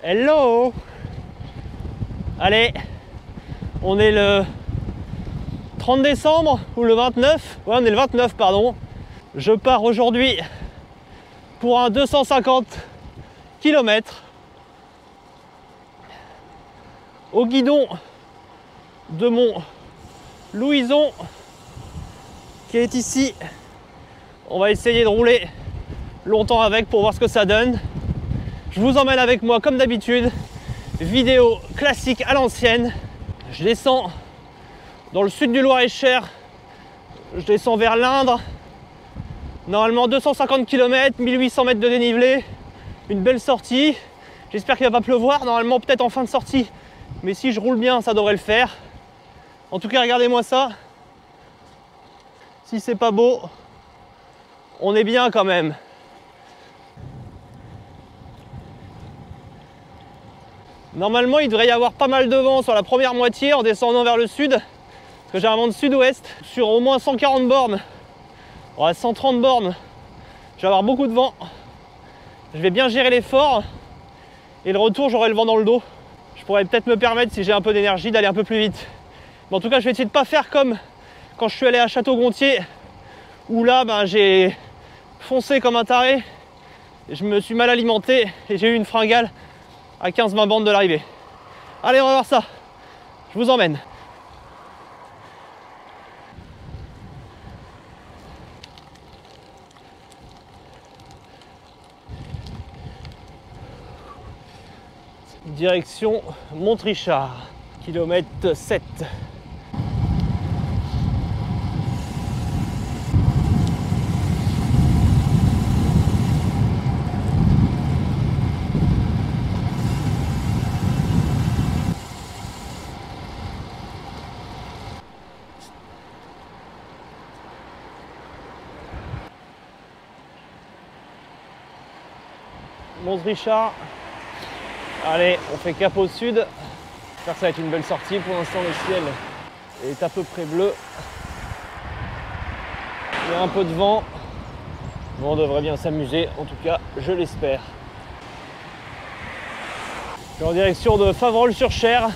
Hello! Allez, on est le 30 décembre ou le 29? Ouais, on est le 29, pardon. Je pars aujourd'hui pour un 250 km au guidon de mon Louison qui est ici. On va essayer de rouler longtemps avec pour voir ce que ça donne. Je vous emmène avec moi comme d'habitude. Vidéo classique à l'ancienne. Je descends dans le sud du Loir-et-Cher. Je descends vers l'Indre. Normalement 250 km, 1800 mètres de dénivelé. Une belle sortie. J'espère qu'il ne va pas pleuvoir. Normalement peut-être en fin de sortie. Mais si je roule bien, ça devrait le faire. En tout cas, regardez-moi ça. Si c'est pas beau, on est bien quand même. Normalement, il devrait y avoir pas mal de vent sur la première moitié en descendant vers le sud. Parce que j'ai un vent de sud-ouest sur au moins 140 bornes. Ouais, 130 bornes. Je vais avoir beaucoup de vent. Je vais bien gérer l'effort. Et le retour, j'aurai le vent dans le dos. Je pourrais peut-être me permettre, si j'ai un peu d'énergie, d'aller un peu plus vite. Mais en tout cas, je vais essayer de ne pas faire comme quand je suis allé à Château-Gontier. Où là, j'ai foncé comme un taré. Et je me suis mal alimenté et j'ai eu une fringale à 15-20 bornes de l'arrivée. Allez, on va voir ça. Je vous emmène. Direction Montrichard, kilomètre 7. Montrichard. Allez, on fait cap au sud. J'espère que ça va être une belle sortie. Pour l'instant, le ciel est à peu près bleu. Il y a un peu de vent. Bon, on devrait bien s'amuser. En tout cas, je l'espère. Je suis en direction de Faverolles-sur-Cher.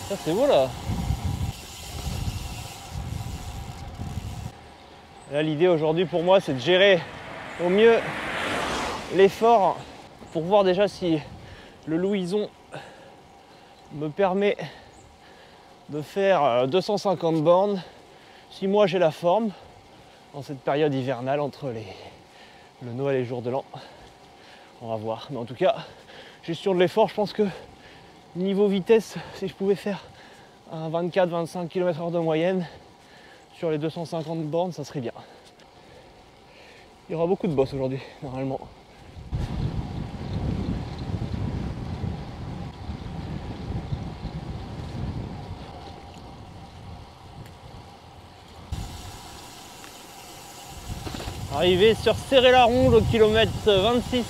Ça, c'est beau, là. Là, l'idée aujourd'hui pour moi, c'est de gérer au mieux l'effort pour voir déjà si le Louison me permet de faire 250 bornes, si moi j'ai la forme en cette période hivernale entre le Noël et le jour de l'an. On va voir, mais en tout cas gestion de l'effort, je pense que niveau vitesse, si je pouvais faire un 24-25 km/h de moyenne sur les 250 bornes, ça serait bien. Il y aura beaucoup de bosses aujourd'hui, normalement. Arrivé sur Céret-la-Ronde au kilomètre 26.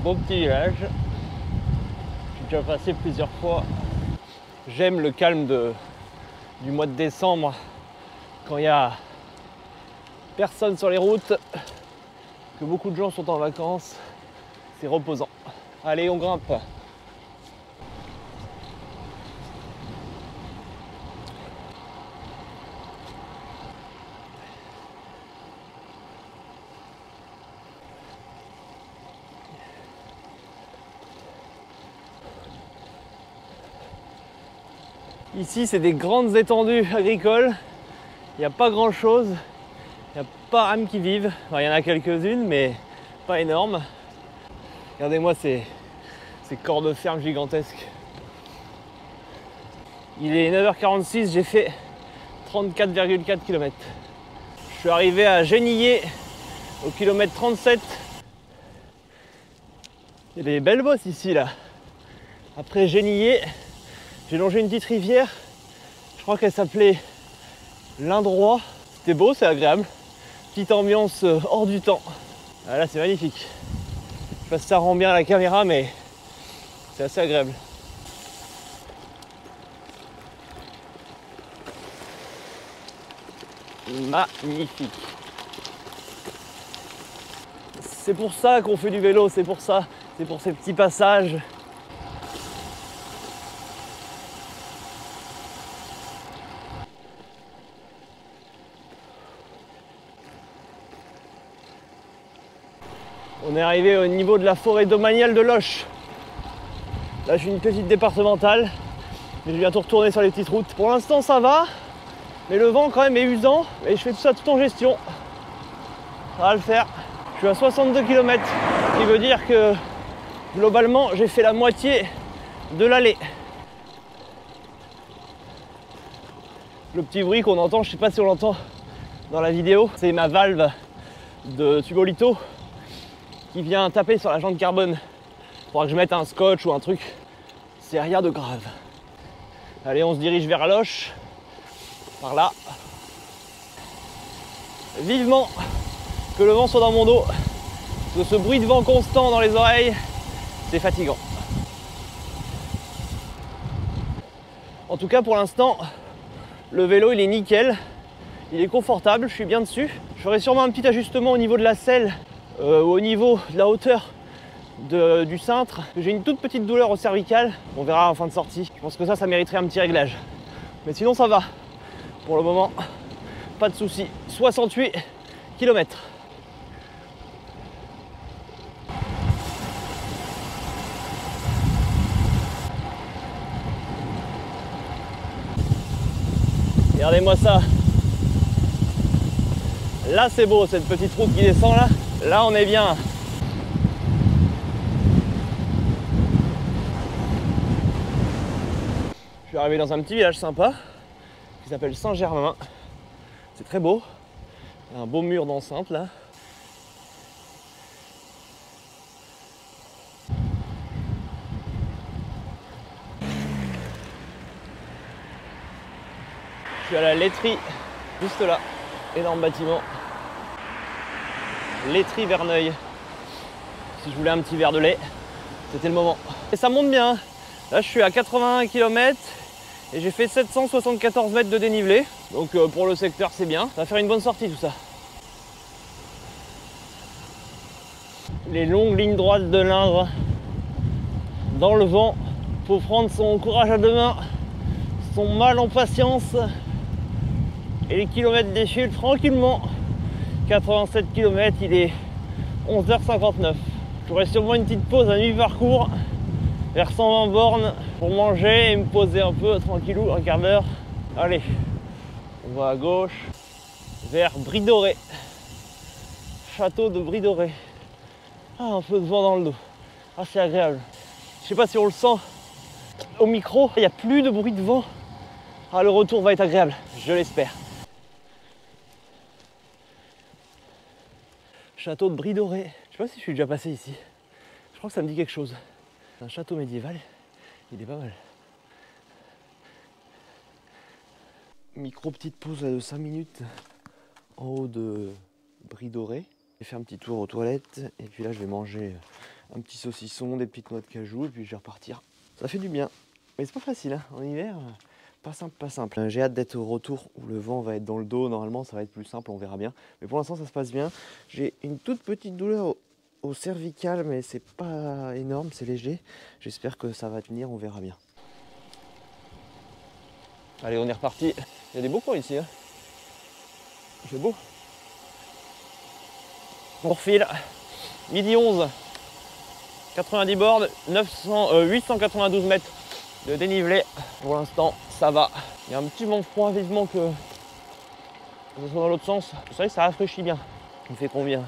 Beau petit village. J'ai déjà passé plusieurs fois. J'aime le calme du mois de décembre. Quand il n'y a personne sur les routes, que beaucoup de gens sont en vacances, c'est reposant. Allez, on grimpe. Ici, c'est des grandes étendues agricoles. Il n'y a pas grand chose, il n'y a pas âmes qui vivent. Enfin, il y en a quelques-unes, mais pas énormes. Regardez-moi ces corps de ferme gigantesques. Il est 9h46, j'ai fait 34,4 km. Je suis arrivé à Genillé au kilomètre 37. Il y a des belles bosses ici là. Après Genillé, j'ai longé une petite rivière. Je crois qu'elle s'appelait l'Indrois. C'était beau, c'est agréable. Petite ambiance hors du temps. Ah, là, c'est magnifique. Je sais pas si ça rend bien à la caméra, mais c'est assez agréable. Magnifique. C'est pour ça qu'on fait du vélo, c'est pour ça, c'est pour ces petits passages. On est arrivé au niveau de la forêt domaniale de Loches. Là, j'ai une petite départementale, mais je vais bientôt retourner sur les petites routes. Pour l'instant, ça va, mais le vent quand même est usant, et je fais tout ça tout en gestion. Ça va le faire. Je suis à 62 km, ce qui veut dire que globalement, j'ai fait la moitié de l'allée. Le petit bruit qu'on entend, je ne sais pas si on l'entend dans la vidéo, c'est ma valve de Tubolito qui vient taper sur la jante carbone. Il faudra que je mette un scotch ou un truc. C'est rien de grave. Allez, on se dirige vers Loches. Par là. Vivement que le vent soit dans mon dos. Parce que ce bruit de vent constant dans les oreilles, c'est fatigant. En tout cas, pour l'instant, le vélo, il est nickel. Il est confortable, je suis bien dessus. Je ferai sûrement un petit ajustement au niveau de la selle, au niveau de la hauteur du cintre. J'ai une toute petite douleur au cervical. On verra en fin de sortie. Je pense que ça mériterait un petit réglage. Mais sinon, ça va. Pour le moment, pas de soucis. 68 km. Regardez-moi ça. Là, c'est beau, cette petite route qui descend là. Là, on est bien. Je suis arrivé dans un petit village sympa qui s'appelle Saint-Germain. C'est très beau. Il y a un beau mur d'enceinte là. Je suis à la laiterie, juste là, énorme bâtiment. Laiterie Verneuil. Si je voulais un petit verre de lait, c'était le moment. Et ça monte bien. Là, je suis à 81 km et j'ai fait 774 mètres de dénivelé. Donc pour le secteur, c'est bien. Ça va faire une bonne sortie tout ça. Les longues lignes droites de l'Indre dans le vent. Faut prendre son courage à deux mains, son mal en patience. Et les kilomètres défilent tranquillement. 87 km, il est 11h59. J'aurai sûrement une petite pause à mi-parcours, vers 120 bornes, pour manger et me poser un peu tranquillou, un quart d'heure. Allez, on va à gauche, vers Brie-Dorée. Château de Brie-Dorée. Ah, un peu de vent dans le dos. Ah, c'est agréable. Je sais pas si on le sent au micro, il n'y a plus de bruit de vent. Ah, le retour va être agréable, je l'espère. Château de Brie-Dorée. Je sais pas si je suis déjà passé ici. Je crois que ça me dit quelque chose. C'est un château médiéval. Il est pas mal. Micro petite pause là, de 5 minutes en haut de Brie-Dorée. Je vais faire un petit tour aux toilettes. Et puis là, je vais manger un petit saucisson, des petites noix de cajou. Et puis je vais repartir. Ça fait du bien. Mais c'est pas facile, hein. En hiver, pas simple, pas simple. J'ai hâte d'être au retour où le vent va être dans le dos. Normalement, ça va être plus simple, on verra bien. Mais pour l'instant, ça se passe bien. J'ai une toute petite douleur au cervical, mais c'est pas énorme, c'est léger. J'espère que ça va tenir, on verra bien. Allez, on est reparti. Il y a des beaux coins ici, hein. C'est beau. On refile. Midi 11. 90 bornes, 892 mètres de dénivelé. Pour l'instant, ça va. Il y a un petit vent froid, vivement que ce soit dans l'autre sens. Vous savez, ça rafraîchit bien. Il fait combien?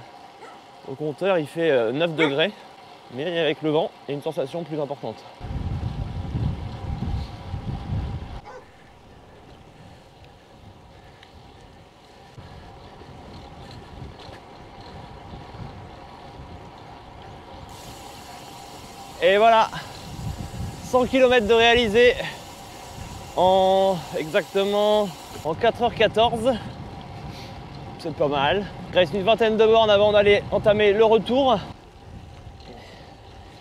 Au compteur, il fait 9 degrés. Mais avec le vent, il y a une sensation plus importante. Et voilà, 100 km de réalisé exactement en 4h14. C'est pas mal. Il reste une vingtaine de bornes avant d'aller entamer le retour.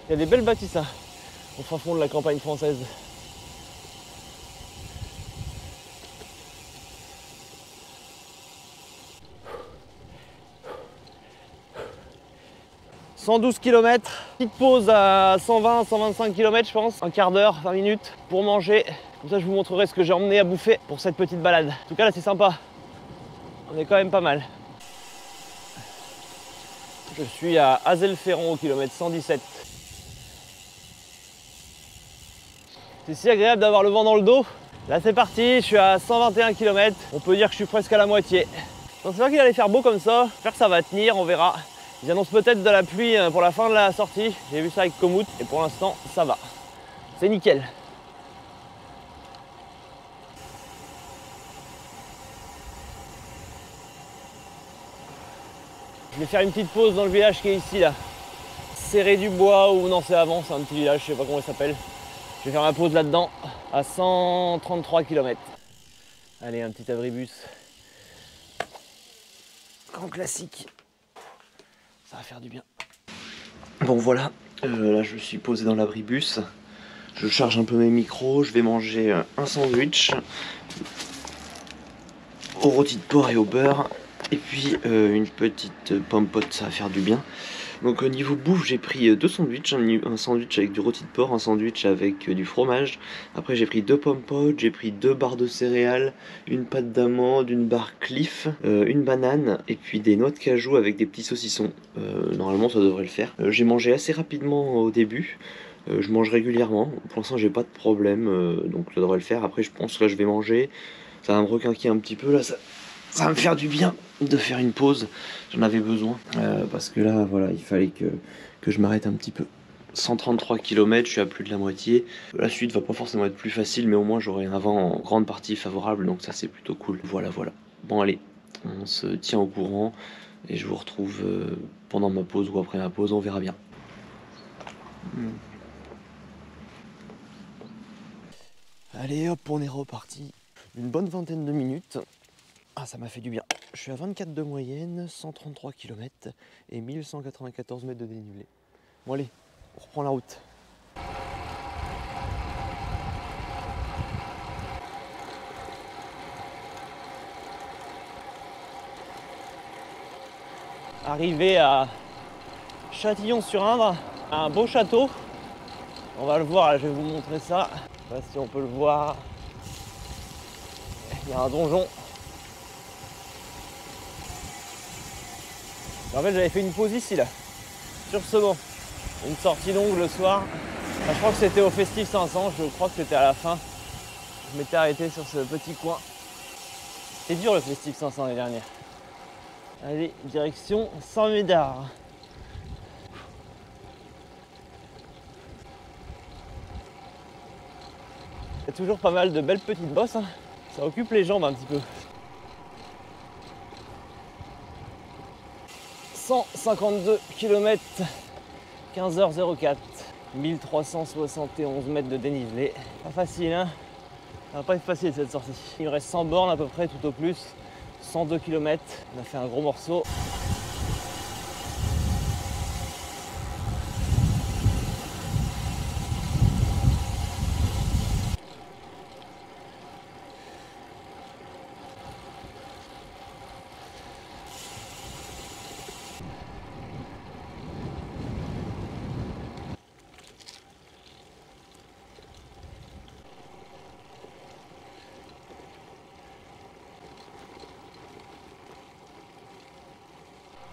Il y a des belles bâtisses hein, au fin fond de la campagne française. 112 km, petite pause à 120-125 km je pense, un quart d'heure, 20 minutes pour manger. Comme ça je vous montrerai ce que j'ai emmené à bouffer pour cette petite balade. En tout cas là c'est sympa, on est quand même pas mal. Je suis à Azelferron au kilomètre 117. C'est si agréable d'avoir le vent dans le dos. Là c'est parti, je suis à 121 km, on peut dire que je suis presque à la moitié. Donc c'est vrai qu'il allait faire beau comme ça, j'espère que ça va tenir, on verra. Ils annoncent peut-être de la pluie pour la fin de la sortie, j'ai vu ça avec Komoot et pour l'instant ça va. C'est nickel. Je vais faire une petite pause dans le village qui est ici là. Serré du Bois ou non c'est avant, c'est un petit village, je sais pas comment il s'appelle. Je vais faire ma pause là-dedans à 133 km. Allez, un petit abribus. Grand classique. Ça va faire du bien. Bon voilà, là je suis posé dans l'abribus. Je charge un peu mes micros, je vais manger un sandwich au rôti de porc et au beurre. Et puis une petite pomme pote, ça va faire du bien. Donc au niveau bouffe, j'ai pris deux sandwichs, un sandwich avec du rôti de porc, un sandwich avec du fromage. Après j'ai pris deux pommes potes, j'ai pris deux barres de céréales, une pâte d'amande, une barre Cliff, une banane et puis des noix de cajou avec des petits saucissons. Normalement ça devrait le faire. J'ai mangé assez rapidement au début. Je mange régulièrement, pour l'instant j'ai pas de problème, donc ça devrait le faire. Après je pense que là je vais manger, ça va me requinquer un petit peu, là ça va me faire du bien de faire une pause, j'en avais besoin, parce que là voilà il fallait que je m'arrête un petit peu. 133 km, je suis à plus de la moitié. La suite va pas forcément être plus facile, mais au moins j'aurai un vent en grande partie favorable, donc ça c'est plutôt cool. Voilà. Bon allez, on se tient au courant et je vous retrouve pendant ma pause ou après ma pause, on verra bien. Allez hop, on est reparti. Une bonne vingtaine de minutes. Ah, ça m'a fait du bien. Je suis à 24 de moyenne, 133 km et 1194 mètres de dénivelé. Bon allez, on reprend la route. Arrivé à Châtillon-sur-Indre, un beau château. On va le voir, là, je vais vous montrer ça. Je sais pas si on peut le voir. Il y a un donjon. En fait j'avais fait une pause ici là, sur ce banc. Une sortie longue le soir. Enfin, je crois que c'était au Festif 500, je crois que c'était à la fin. Je m'étais arrêté sur ce petit coin. C'était dur le Festif 500 l'année dernière. Allez, direction Saint-Médard. Il y a toujours pas mal de belles petites bosses, hein. Ça occupe les jambes un petit peu. 152 km, 15h04, 1371 mètres de dénivelé. Pas facile, hein? Ça va pas être facile cette sortie. Il me reste 100 bornes à peu près, tout au plus. 102 km, on a fait un gros morceau.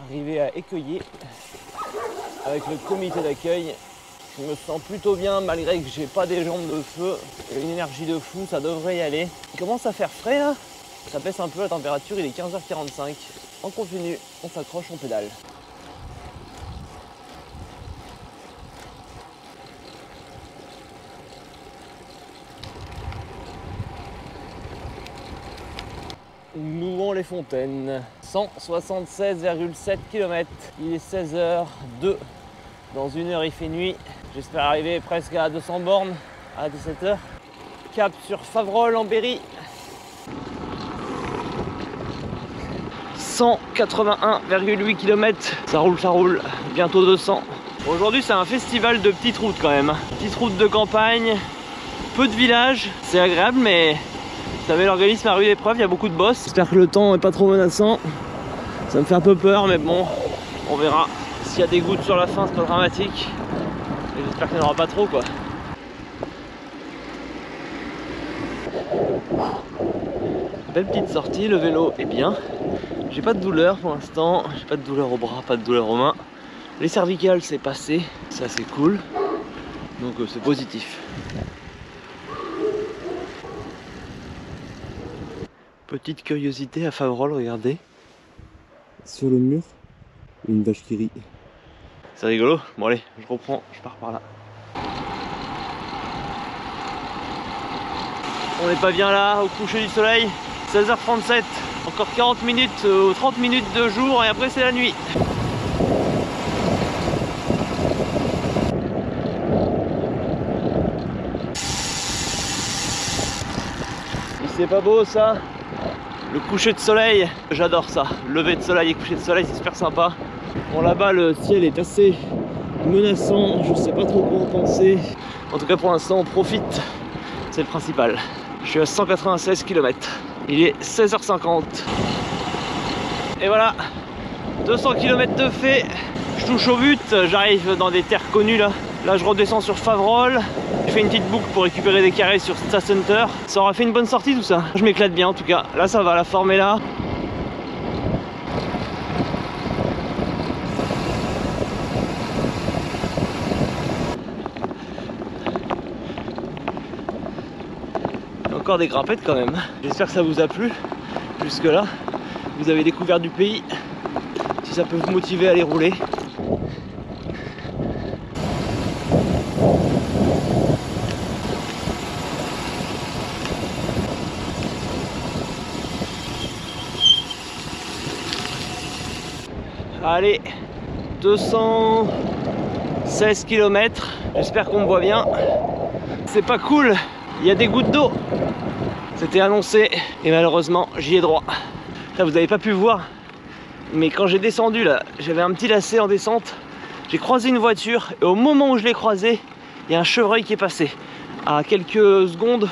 Arrivé à Écueillé avec le comité d'accueil. Je me sens plutôt bien malgré que j'ai pas des jambes de feu et une énergie de fou, ça devrait y aller. Il commence à faire frais là, ça baisse un peu la température, il est 15h45. On continue, on s'accroche, on pédale. Louan-les-Fontaines, 176,7 km. Il est 16h02. Dans une heure, il fait nuit. J'espère arriver presque à 200 bornes à 17h. Cap sur Favrol en Berry. 181,8 km. Ça roule. Bientôt 200. Aujourd'hui, c'est un festival de petites routes quand même. Petites routes de campagne, peu de villages. C'est agréable, mais vous savez, l'organisme a rude épreuve, il y a beaucoup de bosses. J'espère que le temps n'est pas trop menaçant. Ça me fait un peu peur, mais bon, on verra s'il y a des gouttes sur la fin, c'est pas dramatique. Et j'espère qu'il n'y en aura pas trop quoi. Belle petite sortie, le vélo est bien. J'ai pas de douleur pour l'instant, j'ai pas de douleur au bras, pas de douleur aux mains. Les cervicales c'est passé, ça c'est cool. Donc c'est positif. Petite curiosité à Faverolles, regardez. Sur le mur, une vache qui rit. C'est rigolo. Bon allez, je reprends, je pars par là. On n'est pas bien là, au coucher du soleil. 16h37, encore 40 minutes ou 30 minutes de jour et après c'est la nuit. C'est pas beau ça? Le coucher de soleil, j'adore ça. Lever de soleil et coucher de soleil, c'est super sympa. Bon là-bas le ciel est assez menaçant, je sais pas trop quoi en penser. En tout cas pour l'instant on profite, c'est le principal. Je suis à 196 km, il est 16h50. Et voilà, 200 km de fait, je touche au but, j'arrive dans des terres connues là. Là je redescends sur Faverolles, je fais une petite boucle pour récupérer des carrés sur Sta Center. Ça aura fait une bonne sortie tout ça, je m'éclate bien en tout cas. Là ça va, la forme est là. Encore des grimpettes quand même. J'espère que ça vous a plu jusque là. Vous avez découvert du pays. Si ça peut vous motiver à aller rouler. Allez, 216 km. J'espère qu'on me voit bien. C'est pas cool, il y a des gouttes d'eau. C'était annoncé et malheureusement j'y ai droit. Là, vous n'avez pas pu voir, mais quand j'ai descendu là, j'avais un petit lacet en descente. J'ai croisé une voiture et au moment où je l'ai croisé, il y a un chevreuil qui est passé. À quelques secondes,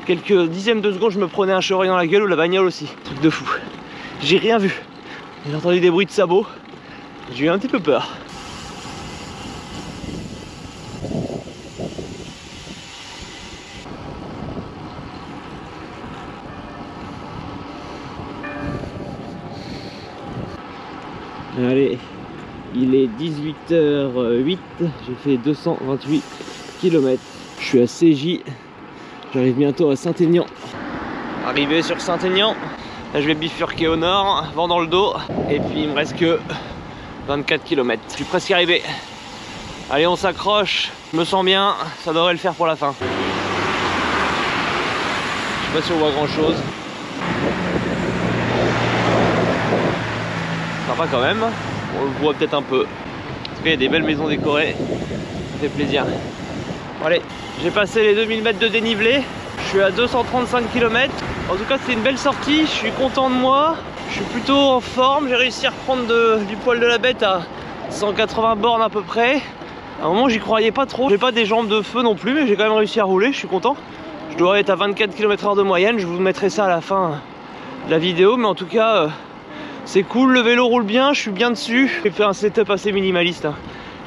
quelques dixièmes de secondes, je me prenais un chevreuil dans la gueule ou la bagnole aussi. Truc de fou. J'ai rien vu. J'ai entendu des bruits de sabots. J'ai eu un petit peu peur. Allez, il est 18h08, j'ai fait 228 km. Je suis à CJ, j'arrive bientôt à Saint-Aignan. Arrivé sur Saint-Aignan, là je vais bifurquer au nord, vent dans le dos, et puis il me reste que 24 km. Je suis presque arrivé. Allez, on s'accroche, je me sens bien, ça devrait le faire pour la fin. Je sais pas si on voit grand chose. Sympa quand même, on le voit peut-être un peu. En tout cas, il y a des belles maisons décorées, ça fait plaisir. Bon, allez, j'ai passé les 2000 mètres de dénivelé, je suis à 235 km. En tout cas, c'est une belle sortie, je suis content de moi, je suis plutôt en forme. J'ai réussi à reprendre du poil de la bête à 180 bornes à peu près. À un moment, j'y croyais pas trop. J'ai pas des jambes de feu non plus, mais j'ai quand même réussi à rouler, je suis content. Je dois être à 24 km/h de moyenne, je vous mettrai ça à la fin de la vidéo, mais en tout cas... c'est cool, le vélo roule bien, je suis bien dessus. J'ai fait un setup assez minimaliste. Hein.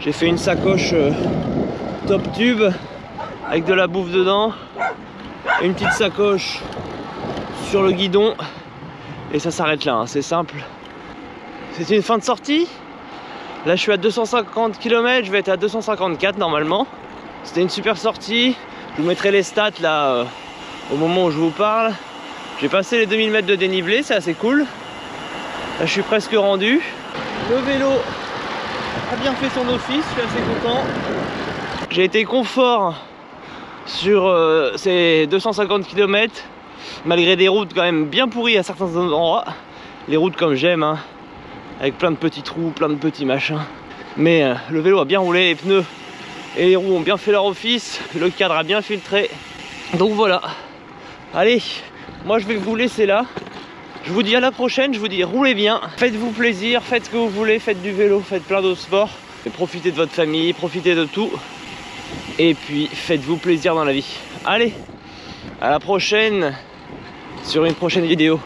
J'ai fait une sacoche top tube avec de la bouffe dedans. Une petite sacoche sur le guidon. Et ça s'arrête là, hein. C'est simple. C'est une fin de sortie. Là je suis à 250 km, je vais être à 254 normalement. C'était une super sortie. Je vous mettrai les stats là au moment où je vous parle. J'ai passé les 2000 mètres de dénivelé, c'est assez cool. Là, je suis presque rendu. Le vélo a bien fait son office, je suis assez content. J'ai été confort sur ces 250 km, malgré des routes quand même bien pourries à certains endroits. Les routes comme j'aime, hein, avec plein de petits trous, plein de petits machins. Mais le vélo a bien roulé, les pneus et les roues ont bien fait leur office, le cadre a bien filtré. Donc voilà. Allez, moi je vais vous laisser là. Je vous dis à la prochaine, je vous dis roulez bien, faites-vous plaisir, faites ce que vous voulez, faites du vélo, faites plein d'autres sports. Et profitez de votre famille, profitez de tout. Et puis faites-vous plaisir dans la vie. Allez, à la prochaine sur une prochaine vidéo.